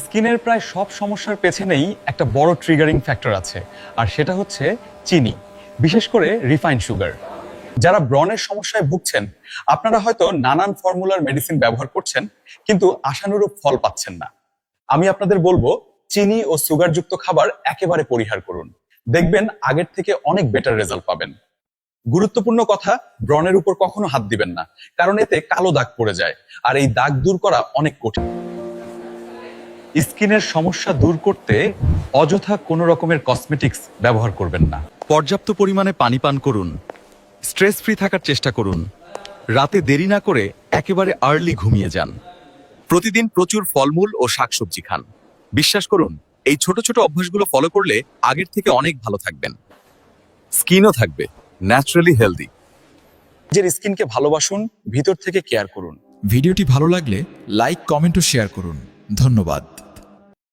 স্কিনের প্রায় সব সমস্যার পেছনেই একটা বড় ট্রিগারিং ফ্যাক্টর আছে, আর সেটা হচ্ছে চিনি, বিশেষ করে রিফাইন্ড সুগার। যারা ব্রণের সমস্যায় ভুগছেন, আপনারা হয়তো নানান ফর্মুলার মেডিসিন ব্যবহার করছেন, কিন্তু আশানুরূপ ফল পাচ্ছেন না। আমি আপনাদের বলবো, চিনি ও সুগারযুক্ত খাবার একেবারে পরিহার করুন। দেখবেন আগের থেকে অনেক বেটার রেজাল্ট পাবেন। গুরুত্বপূর্ণ কথা, ব্রণের উপর কখনো হাত দিবেন না, কারণ এতে কালো দাগ পড়ে যায়, আর এই দাগ দূর করা অনেক কঠিন। স্কিনের সমস্যা দূর করতে অযথা কোনো রকমের কসমেটিক্স ব্যবহার করবেন না। পর্যাপ্ত পরিমাণে পানি পান করুন, স্ট্রেস ফ্রি থাকার চেষ্টা করুন, রাতে দেরি না করে একেবারে আর্লি ঘুমিয়ে যান, প্রতিদিন প্রচুর ফলমূল ও শাকসবজি খান। বিশ্বাস করুন, এই ছোট ছোট অভ্যাসগুলো ফলো করলে আগের থেকে অনেক ভালো থাকবেন, স্কিনও থাকবে ন্যাচারালি হেলদি। নিজের স্কিনকে ভালোবাসুন, ভিতর থেকে কেয়ার করুন। ভিডিওটি ভালো লাগলে লাইক, কমেন্ট ও শেয়ার করুন। ধন্যবাদ।